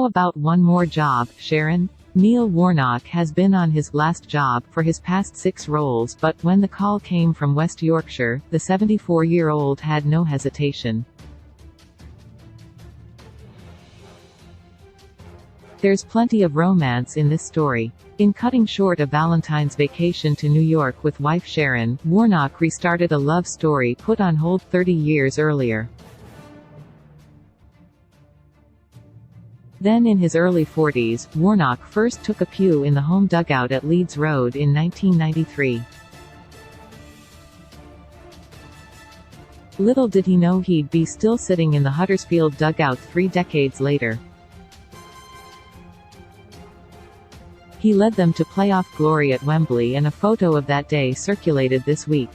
How about one more job, Sharon? Neil Warnock has been on his last job for his past 6 roles, but when the call came from West Yorkshire, the 74-year-old had no hesitation. There's plenty of romance in this story. In cutting short a Valentine's vacation to New York with wife Sharon, Warnock restarted a love story put on hold 30 years earlier. Then in his early 40s, Warnock first took a pew in the home dugout at Leeds Road in 1993. Little did he know he'd be still sitting in the Huddersfield dugout 3 decades later. He led them to playoff glory at Wembley, and a photo of that day circulated this week.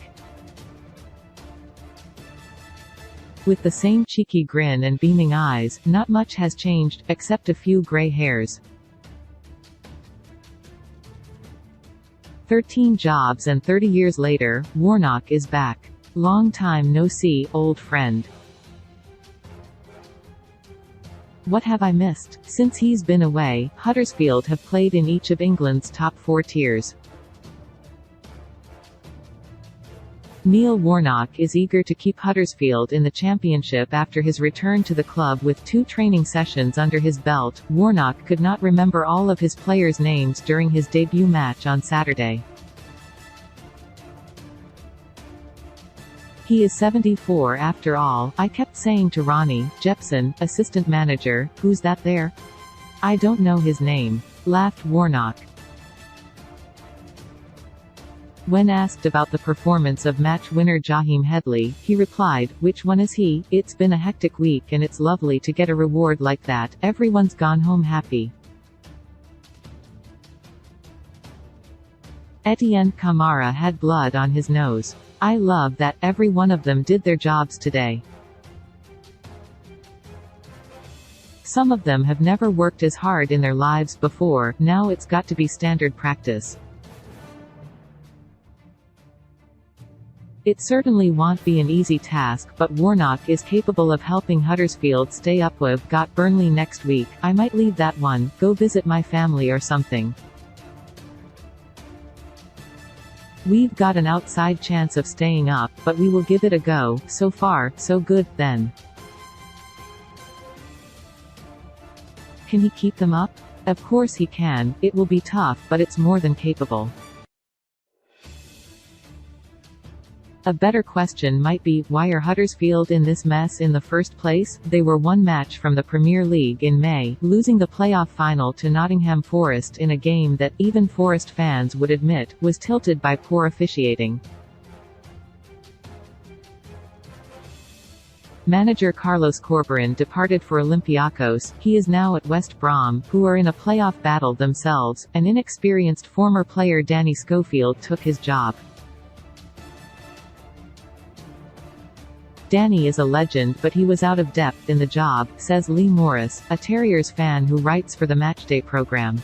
With the same cheeky grin and beaming eyes, not much has changed, except a few grey hairs. 13 jobs and 30 years later, Warnock is back. Long time no see, old friend. What have I missed? Since he's been away, Huddersfield have played in each of England's top 4 tiers. Neil Warnock is eager to keep Huddersfield in the Championship after his return to the club with 2 training sessions under his belt. Warnock could not remember all of his players' names during his debut match on Saturday. He is 74 after all. I kept saying to Ronnie Jepson, assistant manager, "Who's that there?" "I don't know his name," laughed Warnock. When asked about the performance of match winner Jaheim Headley, he replied, "Which one is he? It's been a hectic week and it's lovely to get a reward like that. Everyone's gone home happy." Etienne Camara had blood on his nose. "I love that, every one of them did their jobs today. Some of them have never worked as hard in their lives before, now it's got to be standard practice." It certainly won't be an easy task, but Warnock is capable of helping Huddersfield stay up. We've got Burnley next week. I might leave that one, go visit my family or something. We've got an outside chance of staying up, but we will give it a go. So far, so good, then. Can he keep them up? Of course he can. It will be tough, but it's more than capable. A better question might be, why are Huddersfield in this mess in the first place? They were 1 match from the Premier League in May, losing the playoff final to Nottingham Forest in a game that, even Forest fans would admit, was tilted by poor officiating. Manager Carlos Corberán departed for Olympiacos. He is now at West Brom, who are in a playoff battle themselves. An inexperienced former player Danny Schofield took his job. Danny is a legend, but he was out of depth in the job, says Lee Morris, a Terriers fan who writes for the Matchday program.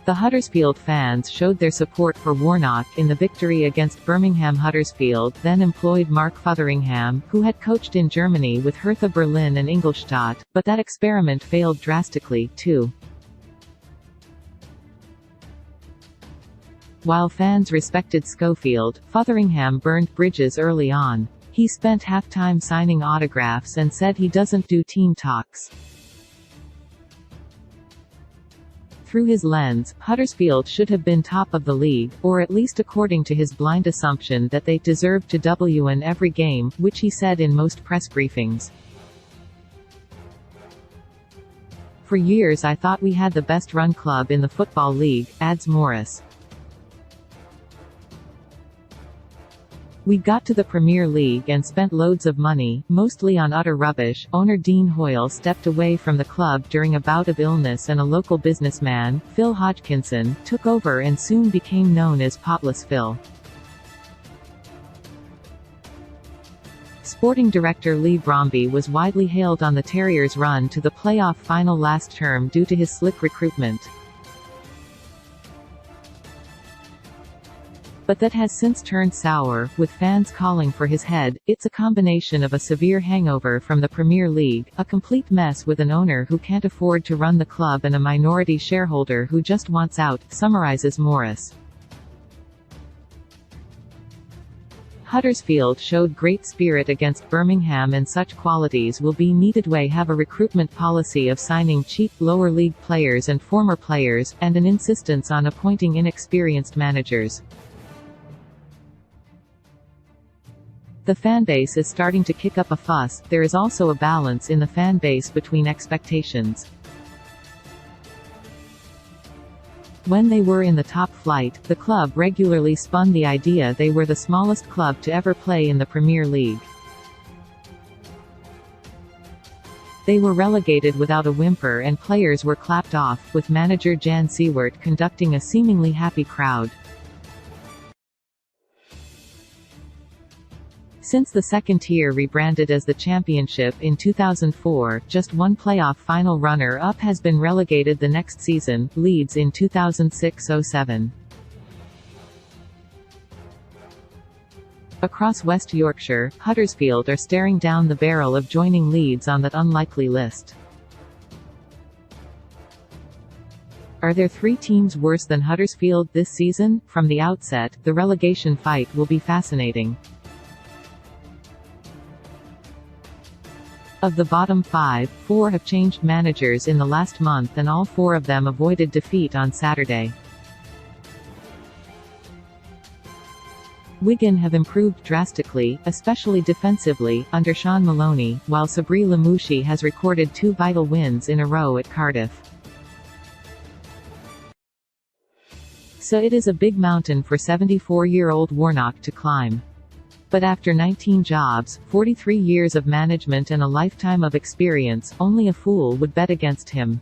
The Huddersfield fans showed their support for Warnock in the victory against Birmingham. Huddersfield then employed Mark Fotheringham, who had coached in Germany with Hertha Berlin and Ingolstadt, but that experiment failed drastically, too. While fans respected Schofield, Fotheringham burned bridges early on. He spent halftime signing autographs and said he doesn't do team talks. Through his lens, Huddersfield should have been top of the league, or at least according to his blind assumption that they deserved to win every game, which he said in most press briefings. "For years I thought we had the best run club in the Football League," adds Morris. "We got to the Premier League and spent loads of money, mostly on utter rubbish." Owner Dean Hoyle stepped away from the club during a bout of illness, and a local businessman, Phil Hodgkinson, took over and soon became known as Potless Phil. Sporting director Lee Bromby was widely hailed on the Terriers' run to the playoff final last term due to his slick recruitment. but that has since turned sour, with fans calling for his head. It's a combination of a severe hangover from the Premier League, a complete mess with an owner who can't afford to run the club and a minority shareholder who just wants out, summarises Morris. Huddersfield showed great spirit against Birmingham, and such qualities will be needed. We have a recruitment policy of signing cheap, lower league players and former players, and an insistence on appointing inexperienced managers. The fanbase is starting to kick up a fuss. There is also a balance in the fanbase between expectations. When they were in the top flight, the club regularly spun the idea they were the smallest club to ever play in the Premier League. They were relegated without a whimper and players were clapped off, with manager Jan Siewert conducting a seemingly happy crowd. Since the second tier rebranded as the Championship in 2004, just one playoff final runner-up has been relegated the next season, Leeds in 2006-07. Across West Yorkshire, Huddersfield are staring down the barrel of joining Leeds on that unlikely list. Are there 3 teams worse than Huddersfield this season? From the outset, the relegation fight will be fascinating. Of the bottom 5, 4 have changed managers in the last month and all 4 of them avoided defeat on Saturday. Wigan have improved drastically, especially defensively, under Sean Maloney, while Sabri Lamouchi has recorded 2 vital wins in a row at Cardiff. So it is a big mountain for 74-year-old Warnock to climb. But after 19 jobs, 43 years of management and a lifetime of experience, only a fool would bet against him.